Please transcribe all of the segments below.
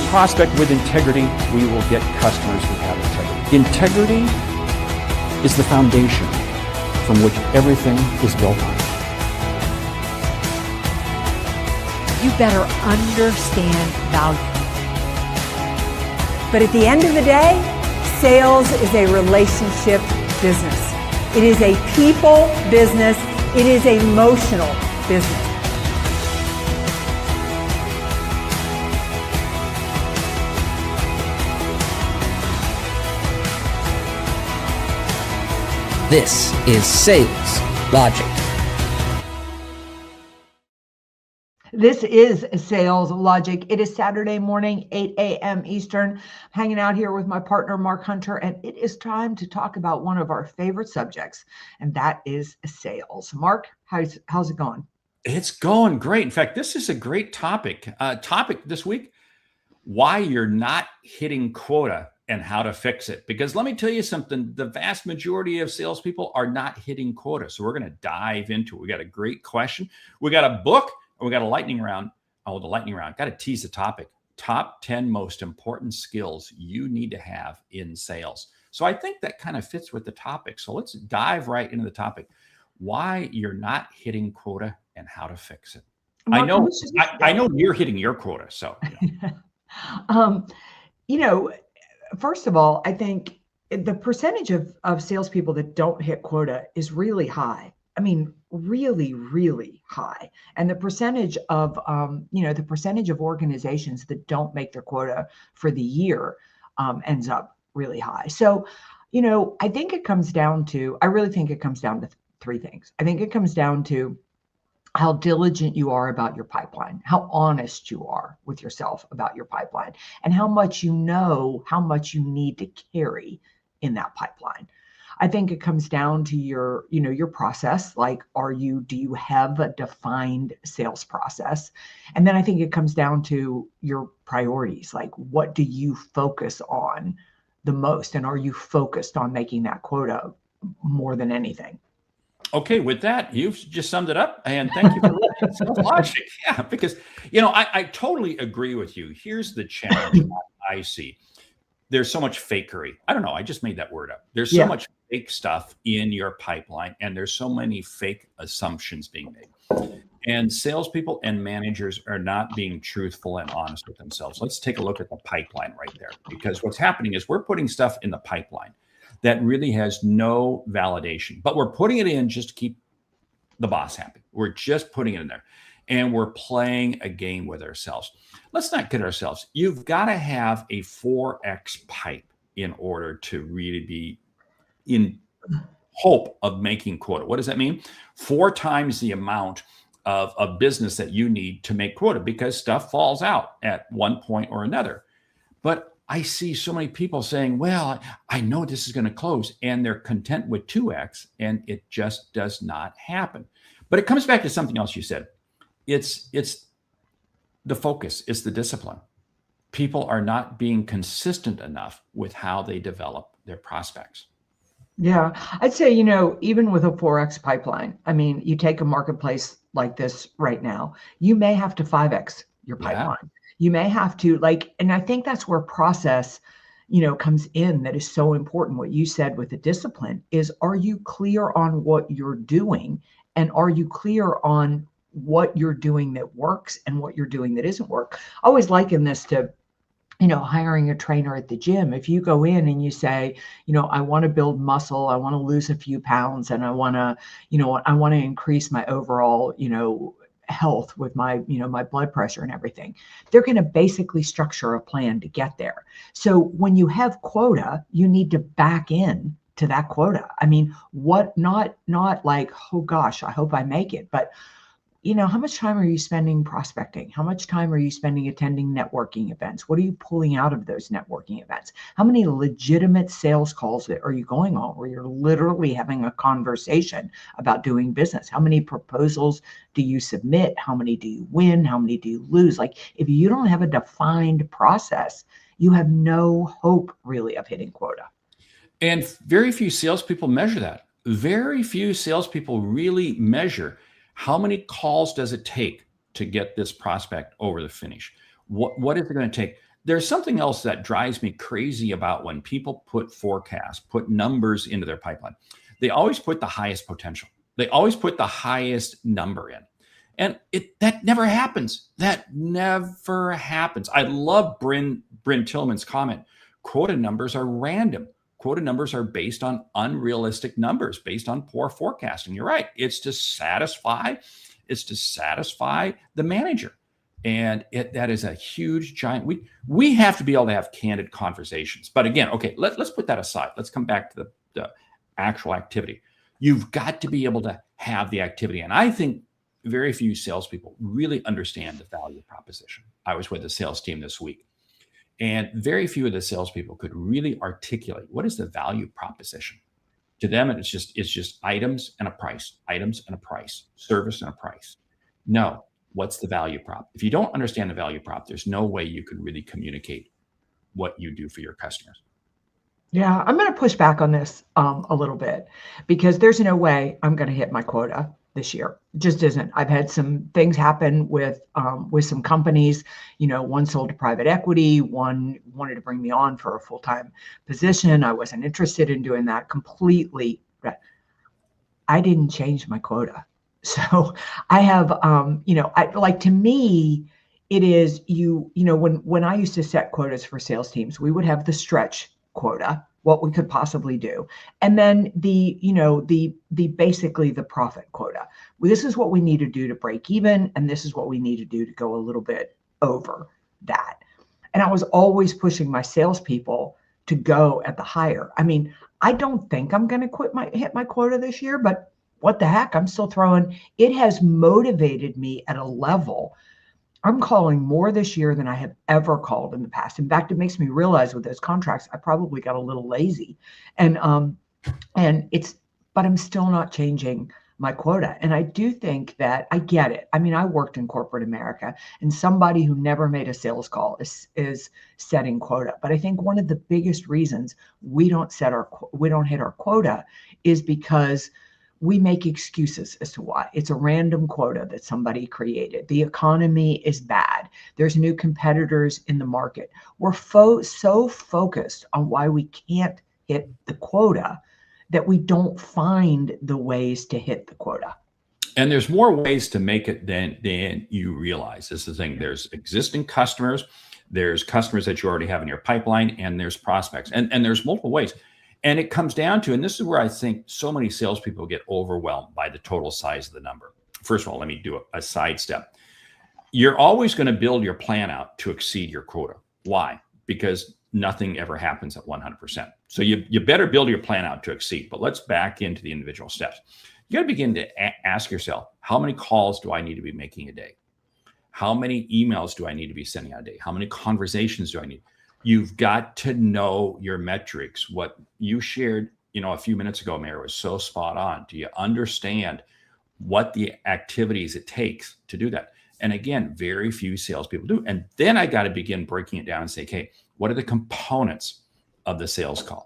prospect with integrity, we will get customers who have integrity. Integrity is the foundation from which everything is built on. You better understand value. But at the end of the day, sales is a relationship business. It is a people business. It is an emotional business. This is Sales Logic. This is Sales Logic. It is Saturday morning, 8 a.m. Eastern. Hanging out here with my partner, Mark Hunter, and it is time to talk about one of our favorite subjects, and that is sales. Mark, how's it going? It's going great. In fact, this is a great topic. Topic this week, why you're not hitting quota and how to fix it. Because let me tell you something, the vast majority of salespeople are not hitting quota. So we're going to dive into it. We got a great question. We got a book. And we got a lightning round. Oh, the lightning round. Got to tease the topic. Top 10 most important skills you need to have in sales. So I think that kind of fits with the topic. So let's dive right into the topic. Why you're not hitting quota and how to fix it. Mark, I know you're hitting your quota. So, first of all, I think the percentage of salespeople that don't hit quota is really high. I mean, really, really high. And the percentage of, the percentage of organizations that don't make their quota for the year ends up really high. So, I really think it comes down to three things. I think it comes down to how diligent you are about your pipeline, how honest you are with yourself about your pipeline, and how much you know how much you need to carry in that pipeline. I think it comes down to your process. Like, do you have a defined sales process? And then I think it comes down to your priorities. Like, what do you focus on the most? And are you focused on making that quota more than anything? Okay, with that, you've just summed it up. And thank you for Sales Logic. Yeah, because, I totally agree with you. Here's the challenge I see. There's so much fakery. I don't know. I just made that word up. There's so much fake stuff in your pipeline, and there's so many fake assumptions being made. And salespeople and managers are not being truthful and honest with themselves. Let's take a look at the pipeline right there, because what's happening is we're putting stuff in the pipeline that really has no validation, but we're putting it in just to keep the boss happy. We're just putting it in there. And we're playing a game with ourselves. Let's not kid ourselves. You've got to have a 4x pipe in order to really be in hope of making quota. What does that mean? 4 times the amount of business that you need to make quota, because stuff falls out at one point or another. But I see so many people saying, well, I know this is going to close, and they're content with 2x, and it just does not happen. But it comes back to something else you said. It's the focus, it's the discipline. People are not being consistent enough with how they develop their prospects. Yeah, I'd say, even with a 4x pipeline, I mean, you take a marketplace like this right now, you may have to 5x your pipeline. Yeah. You may have to and I think that's where process, comes in. That is so important. What you said with the discipline is, are you clear on what you're doing? And are you clear on what you're doing that works and what you're doing that isn't work? I always liken this to, hiring a trainer at the gym. If you go in and you say, I want to build muscle, I want to lose a few pounds, and I want to increase my overall, health with my, my blood pressure and everything, they're going to basically structure a plan to get there. So when you have quota, you need to back in to that quota. I mean, not like, oh gosh, I hope I make it, but how much time are you spending prospecting? How much time are you spending attending networking events? What are you pulling out of those networking events? How many legitimate sales calls are you going on where you're literally having a conversation about doing business? How many proposals do you submit? How many do you win? How many do you lose? Like, if you don't have a defined process, you have no hope really of hitting quota. And very few salespeople measure that. Very few salespeople really measure how many calls does it take to get this prospect over the finish. What is it going to take? There's something else that drives me crazy about when people put forecasts, put numbers into their pipeline. They always put the highest potential. They always put the highest number in. And that never happens. That never happens. I love Bryn Tillman's comment. Quota numbers are random. Quota numbers are based on unrealistic numbers, based on poor forecasting. You're right. It's to satisfy the manager. And that is a huge giant. We have to be able to have candid conversations. But again, okay, let's put that aside. Let's come back to the actual activity. You've got to be able to have the activity. And I think very few salespeople really understand the value proposition. I was with the sales team this week, and very few of the salespeople could really articulate what is the value proposition. To them, it's just items and a price, items and a price, service and a price. No, what's the value prop? If you don't understand the value prop, there's no way you could really communicate what you do for your customers. Yeah, I'm going to push back on this a little bit, because there's no way I'm going to hit my quota this year. It just isn't. I've had some things happen with some companies. One sold to private equity. One wanted to bring me on for a full-time position. I wasn't interested in doing that completely. I didn't change my quota. So I have, to me, it is when I used to set quotas for sales teams, we would have the stretch quota, what we could possibly do, and then the basically the profit quota. This is what we need to do to break even, and this is what we need to do to go a little bit over that. And I was always pushing my salespeople to go at the higher. I mean, I don't think I'm going to hit my quota this year, but what the heck? I'm still throwing. It has motivated me at a level. I'm calling more this year than I have ever called in the past. In fact, it makes me realize with those contracts, I probably got a little lazy, but I'm still not changing my quota. And I do think that I get it. I mean, I worked in corporate America, and somebody who never made a sales call is setting quota. But I think one of the biggest reasons we don't hit our quota is because we make excuses as to why. It's a random quota that somebody created. The economy is bad. There's new competitors in the market. We're so focused on why we can't hit the quota that we don't find the ways to hit the quota. And there's more ways to make it than you realize. This is the thing. There's existing customers, there's customers that you already have in your pipeline, and there's prospects. And there's multiple ways. And it comes down to, and this is where I think so many salespeople get overwhelmed by the total size of the number. First of all, let me do a sidestep. You're always going to build your plan out to exceed your quota. Why? Because nothing ever happens at 100%. So you better build your plan out to exceed. But let's back into the individual steps. You got to begin to ask yourself, how many calls do I need to be making a day? How many emails do I need to be sending out a day? How many conversations do I need? You've got to know your metrics. What you shared, a few minutes ago, Mary, was so spot on. Do you understand what the activities it takes to do that? And again, very few salespeople do. And then I got to begin breaking it down and say, okay, what are the components of the sales call?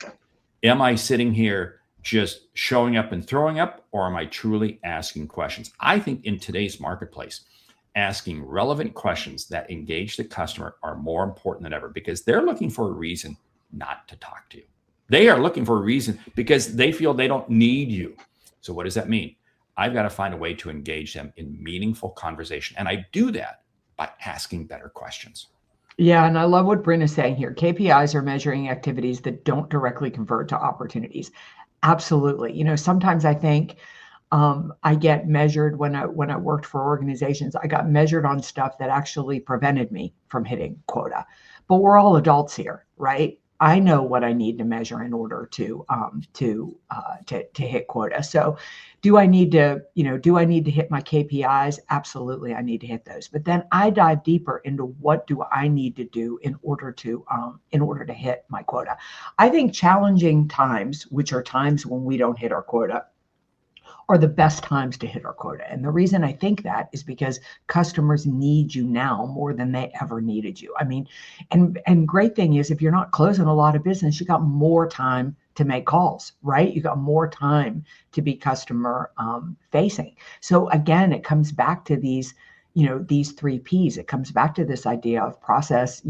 Am I sitting here just showing up and throwing up, or am I truly asking questions? I think in today's marketplace, asking relevant questions that engage the customer are more important than ever, because they're looking for a reason not to talk to you. They are looking for a reason because they feel they don't need you. So what does that mean? I've got to find a way to engage them in meaningful conversation. And I do that by asking better questions. Yeah, and I love what Bryn is saying here. KPIs are measuring activities that don't directly convert to opportunities. Absolutely. Sometimes I think I get measured when I worked for organizations. I got measured on stuff that actually prevented me from hitting quota. But we're all adults here, right? I know what I need to measure in order to hit quota. So, do I need to hit my KPIs? Absolutely, I need to hit those. But then I dive deeper into what do I need to do in order to hit my quota. I think challenging times, which are times when we don't hit our quota, are the best times to hit our quota. And the reason I think that is because customers need you now more than they ever needed you. I mean, and great thing is, if you're not closing a lot of business, you got more time to make calls, right? You got more time to be customer facing. So again, it comes back to these, these 3 Ps. It comes back to this idea of process,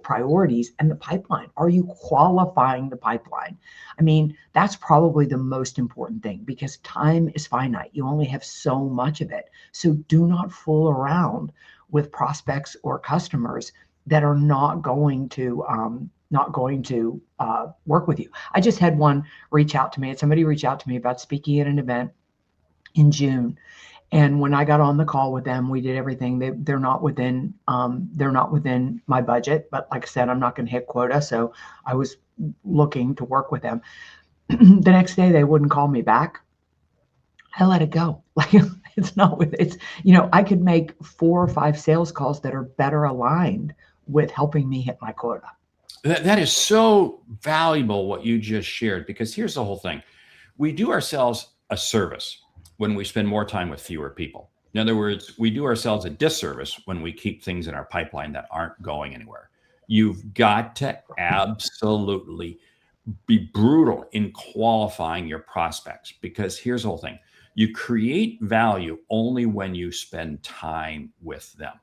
priorities, and the pipeline. Are you qualifying the pipeline? I mean, that's probably the most important thing, because time is finite. You only have so much of it. So do not fool around with prospects or customers that are not going to work with you. I just had one reach out to me, and somebody reached out to me about speaking at an event in June. And when I got on the call with them, we did everything. They're not within my budget, but like I said, I'm not going to hit quota. So I was looking to work with them. The next day, they wouldn't call me back. I let it go. Like, I could make 4 or 5 sales calls that are better aligned with helping me hit my quota. That is so valuable what you just shared, because here's the whole thing. We do ourselves a service when we spend more time with fewer people. In other words, we do ourselves a disservice when we keep things in our pipeline that aren't going anywhere. You've got to absolutely be brutal in qualifying your prospects, because here's the whole thing. You create value only when you spend time with them.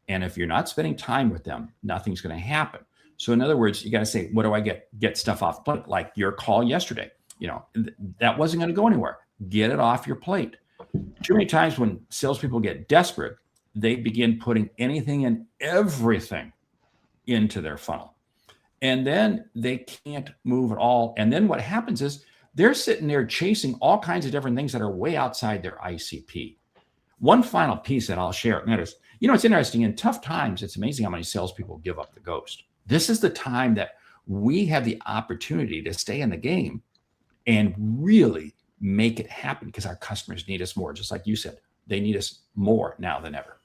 And if you're not spending time with them, nothing's going to happen. So in other words, you got to say, what do I get stuff off plate? Like your call yesterday, that wasn't going to go anywhere. Get it off your plate. Too many times when salespeople get desperate, they begin putting anything and everything into their funnel. And then they can't move at all. And then what happens is they're sitting there chasing all kinds of different things that are way outside their ICP. One final piece that I'll share. Notice, it's interesting. In tough times, it's amazing how many salespeople give up the ghost. This is the time that we have the opportunity to stay in the game and really make it happen, because our customers need us more. Just like you said, they need us more now than ever.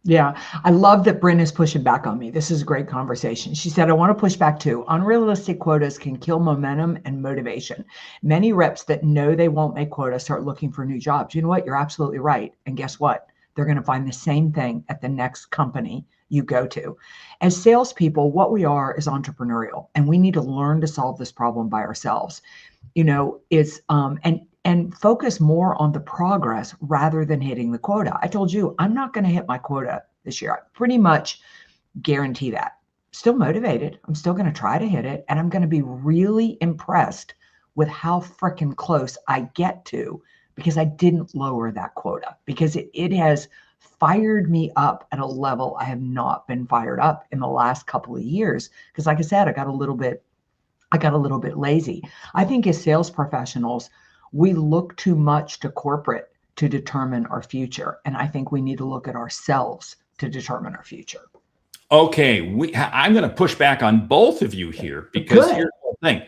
Yeah, I love that Bryn is pushing back on me. This is a great conversation. She said, I want to push back too. Unrealistic quotas can kill momentum and motivation. Many reps that know they won't make quota start looking for new jobs. You know what? You're absolutely right. And guess what? They're going to find the same thing at the next company you go to. As salespeople, what we are is entrepreneurial, and we need to learn to solve this problem by ourselves. And focus more on the progress rather than hitting the quota. I told you, I'm not going to hit my quota this year. I pretty much guarantee that. Still motivated. I'm still going to try to hit it. And I'm going to be really impressed with how freaking close I get to, because I didn't lower that quota, because it has fired me up at a level I have not been fired up in the last couple of years. Because like I said, I got a little bit lazy. I think as sales professionals, we look too much to corporate to determine our future. And I think we need to look at ourselves to determine our future. Okay, I'm going to push back on both of you here, because here's the thing.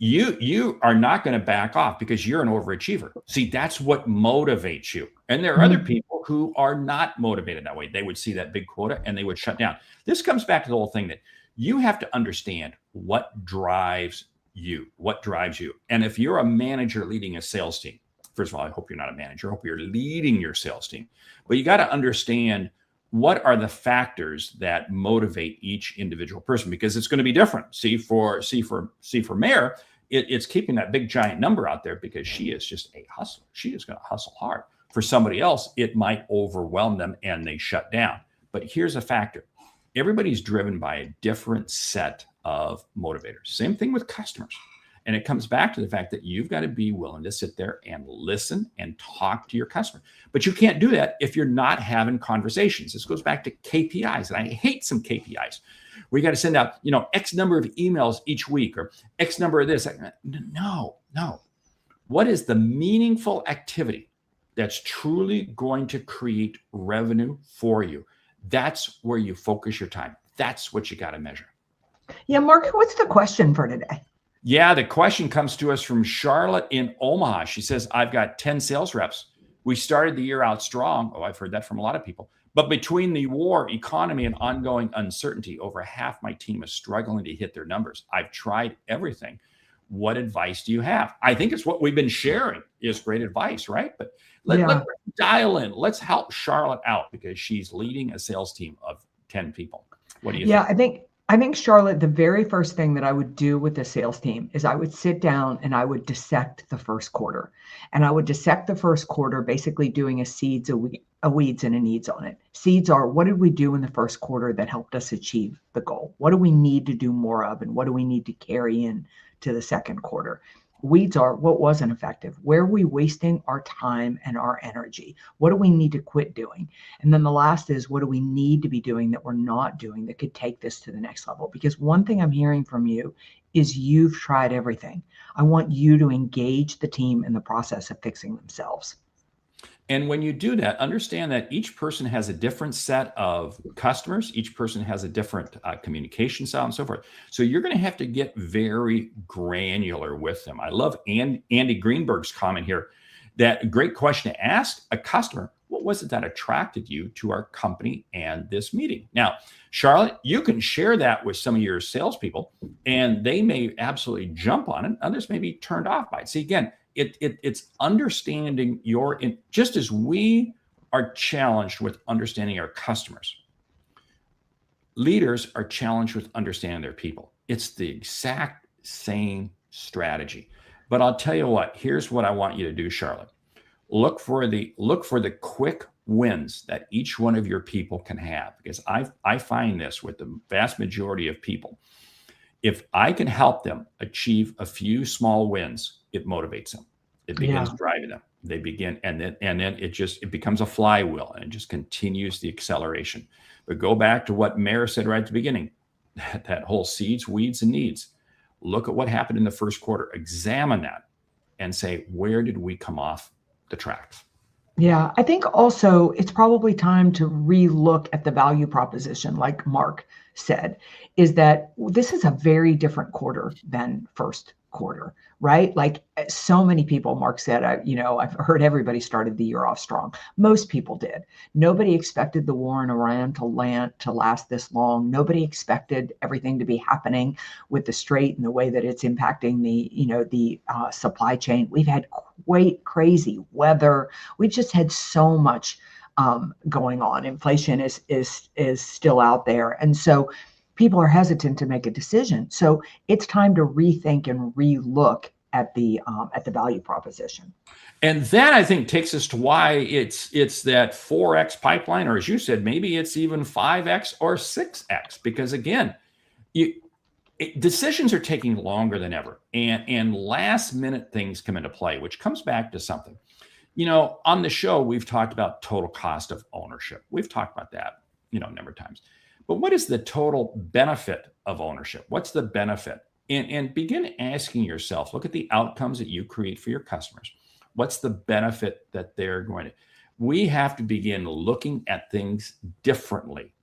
You are not going to back off because you're an overachiever. See, that's what motivates you. And there are other people who are not motivated that way. They would see that big quota and they would shut down. This comes back to the whole thing that you have to understand what drives you. And if you're a manager leading a sales team, first of all, I hope you're not a manager. I hope you're leading your sales team. But you got to understand what are the factors that motivate each individual person, because it's going to be different. See for Mare, it's keeping that big giant number out there because she is just a hustler. She is going to hustle hard. For somebody else, it might overwhelm them and they shut down. But here's a factor. Everybody's driven by a different set of motivators. Same thing with customers. And it comes back to the fact that you've got to be willing to sit there and listen and talk to your customer. But you can't do that if you're not having conversations. This goes back to KPIs. And I hate some KPIs. We got to send out, X number of emails each week or X number of this. No. What is the meaningful activity that's truly going to create revenue for you? That's where you focus your time. That's what you got to measure. Yeah, Mark, what's the question for today? Yeah, the question comes to us from Charlotte in Omaha. She says, I've got 10 sales reps. We started the year out strong. Oh, I've heard that from a lot of people. But between the war, economy, and ongoing uncertainty, over half my team is struggling to hit their numbers. I've tried everything. What advice do you have? I think it's what we've been sharing is great advice, right? But let's dial in. Let's help Charlotte out because she's leading a sales team of 10 people. What do you think? I think, Charlotte, the very first thing that I would do with the sales team is I would sit down and I would dissect the first quarter. And I would dissect the first quarter, basically doing a seeds, a weeds, and a needs on it. Seeds are, what did we do in the first quarter that helped us achieve the goal? What do we need to do more of? And what do we need to carry in to the second quarter? Weeds are, what wasn't effective? Where are we wasting our time and our energy? What do we need to quit doing? And then the last is, what do we need to be doing that we're not doing that could take this to the next level? Because one thing I'm hearing from you is you've tried everything. I want you to engage the team in the process of fixing themselves. And when you do that, understand that each person has a different set of customers. Each person has a different communication style and so forth. So you're going to have to get very granular with them. I love Andy Greenberg's comment here. That great question to ask a customer. What was it that attracted you to our company and this meeting? Now, Charlotte, you can share that with some of your salespeople, and they may absolutely jump on it. Others may be turned off by it. See, again, it's understanding just as we are challenged with understanding our customers, leaders are challenged with understanding their people. It's the exact same strategy. But I'll tell you what, here's what I want you to do, Charlotte. Look for the quick wins that each one of your people can have, because I find this with the vast majority of people. If I can help them achieve a few small wins, it motivates them. It begins driving them. They begin, and then it becomes a flywheel, and it just continues the acceleration. But go back to what Mara said right at the beginning, that whole seeds, weeds, and needs. Look at what happened in the first quarter. Examine that and say, where did we come off the tracks? Yeah, I think also it's probably time to re-look at the value proposition, like Mark said, is that this is a very different quarter than first quarter, right? Like so many people, Mark said, I've heard everybody started the year off strong. Most people did. Nobody expected the war in Iran to last this long. Nobody expected everything to be happening with the Strait and the way that it's impacting the supply chain. We've had quite crazy weather. We just had so much going on. Inflation is still out there, and so people are hesitant to make a decision. So it's time to rethink and re-look at the value proposition. And that, I think, takes us to why it's that 4X pipeline, or as you said, maybe it's even 5X or 6X, because again, decisions are taking longer than ever, and last minute things come into play, which comes back to something. On the show, we've talked about total cost of ownership. We've talked about that, a number of times. But what is the total benefit of ownership? What's the benefit? And begin asking yourself, look at the outcomes that you create for your customers. What's the benefit that they're going to? We have to begin looking at things differently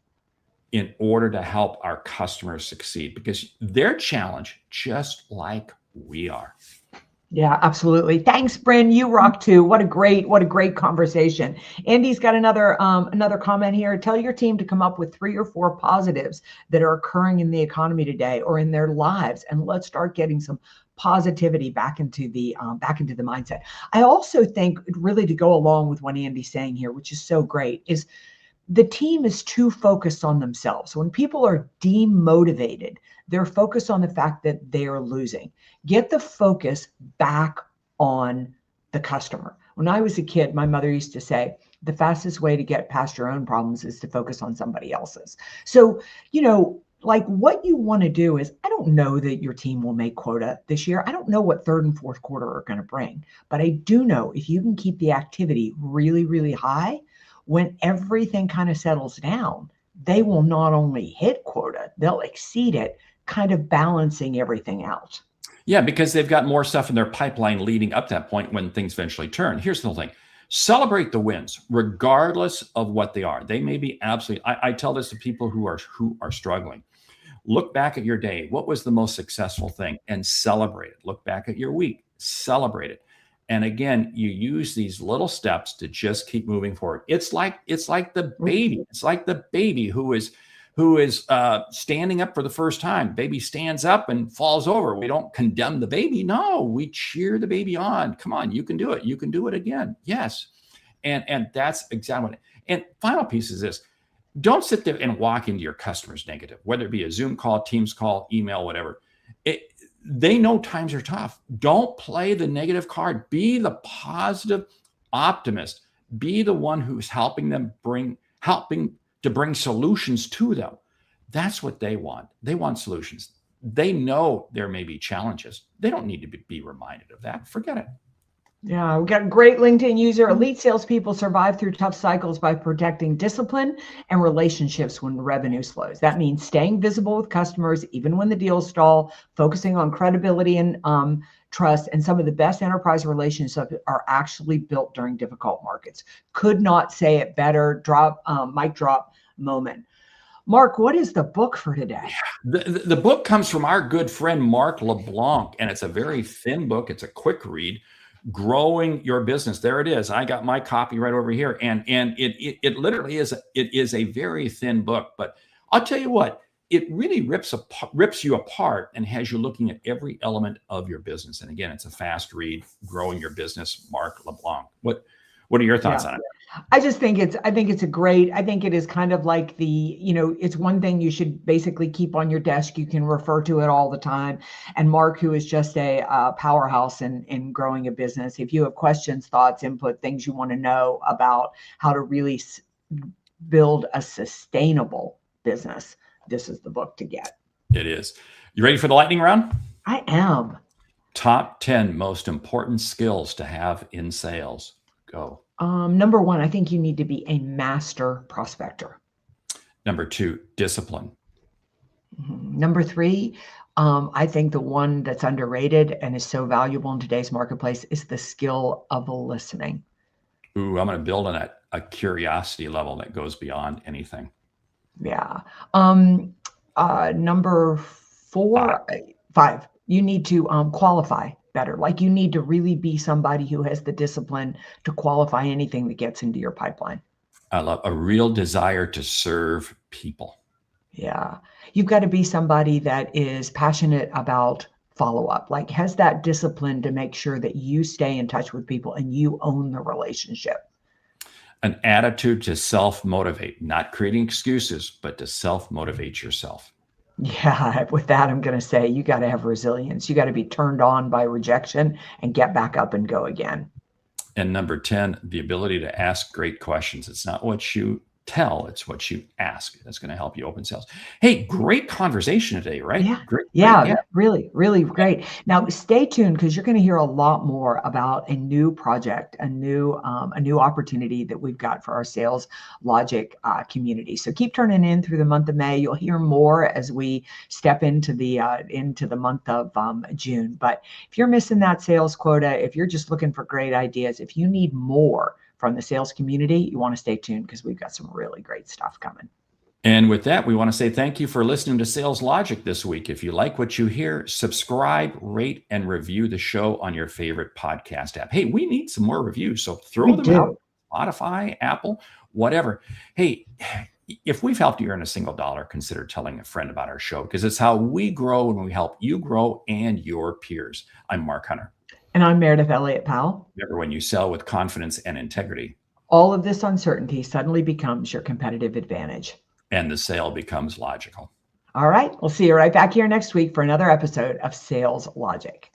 in order to help our customers succeed, because they're challenged just like we are. Yeah, absolutely. Thanks, Bryn. You rock too. What a great conversation. Andy's got another comment here. Tell your team to come up with 3 or 4 positives that are occurring in the economy today or in their lives, and let's start getting some positivity back into the mindset. I also think, really to go along with what Andy's saying here, which is so great, is the team is too focused on themselves. When people are demotivated, they're focused on the fact that they are losing. Get the focus back on the customer. When I was a kid, my mother used to say, the fastest way to get past your own problems is to focus on somebody else's. So, like what you want to do is, I don't know that your team will make quota this year. I don't know what third and fourth quarter are going to bring, but I do know if you can keep the activity really, really high, when everything kind of settles down, they will not only hit quota, they'll exceed it, kind of balancing everything out. Yeah, because they've got more stuff in their pipeline leading up to that point when things eventually turn. Here's the whole thing. Celebrate the wins, regardless of what they are. They may be absolutely, I tell this to people who are struggling. Look back at your day. What was the most successful thing? And celebrate it. Look back at your week. Celebrate it. And again, you use these little steps to just keep moving forward. It's like the baby. It's like the baby who is standing up for the first time. Baby stands up and falls over. We don't condemn the baby. No, we cheer the baby on. Come on, you can do it. You can do it again. Yes. And that's exactly what. And final piece is this. don't sit there and walk into your customers negative, whether it be a Zoom call, Teams call, email, whatever. They know times are tough. Don't play the negative card. Be the positive optimist. Be the one who's helping to bring solutions to them. That's what they want. They want solutions. They know there may be challenges. They don't need to be reminded of that. Forget it. Yeah, we got a great LinkedIn user. Elite salespeople survive through tough cycles by protecting discipline and relationships when revenue slows. That means staying visible with customers, even when the deals stall, focusing on credibility and trust. And some of the best enterprise relationships are actually built during difficult markets. Could not say it better. Mic drop moment. Mark, what is the book for today? The book comes from our good friend, Mark LeBlanc, and it's a very thin book. It's a quick read. Growing Your Business. There it is. I got my copy right over here. And it literally is, it is a very thin book, but I'll tell you what, it really rips you apart and has you looking at every element of your business. And again, it's a fast read. Growing Your Business, Mark LeBlanc. What are your thoughts on it? I think it is kind of like it's one thing you should basically keep on your desk. You can refer to it all the time. And Mark, who is just a powerhouse in growing a business, if you have questions, thoughts, input, things you want to know about how to really build a sustainable business, this is the book to get. It is. You ready for the lightning round? I am. Top 10 most important skills to have in sales. Go. Number one, I think you need to be a master prospector. Number 2, discipline. Number 3, I think the one that's underrated and is so valuable in today's marketplace is the skill of listening. Ooh, I'm going to build on a curiosity level that goes beyond anything. Yeah. Number 5, you need to qualify better. Like you need to really be somebody who has the discipline to qualify anything that gets into your pipeline. I love a real desire to serve people. Yeah. You've got to be somebody that is passionate about follow-up, like has that discipline to make sure that you stay in touch with people and you own the relationship. An attitude to self-motivate, not creating excuses, but to self-motivate yourself. Yeah, with that, I'm going to say you got to have resilience. You got to be turned on by rejection and get back up and go again. And number 10, the ability to ask great questions. It's not what you tell, it's what you ask. That's going to help you open sales. Hey, great conversation today, right? Yeah. Great. Yeah. Really, really great. Now stay tuned because you're going to hear a lot more about a new project, a new opportunity that we've got for our Sales Logic community. So keep turning in through the month of May. You'll hear more as we step into the month of June. But if you're missing that sales quota, if you're just looking for great ideas, if you need more from the sales community, you want to stay tuned because we've got some really great stuff coming. And with that, we want to say thank you for listening to Sales Logic this week. If you like what you hear, subscribe, rate, and review the show on your favorite podcast app. Hey, we need some more reviews, so throw them out. Spotify, Apple, whatever. Hey, if we've helped you earn a single dollar, consider telling a friend about our show because it's how we grow and we help you grow and your peers. I'm Mark Hunter. And I'm Meridith Elliott Powell. Remember, when you sell with confidence and integrity, all of this uncertainty suddenly becomes your competitive advantage. And the sale becomes logical. All right. We'll see you right back here next week for another episode of Sales Logic.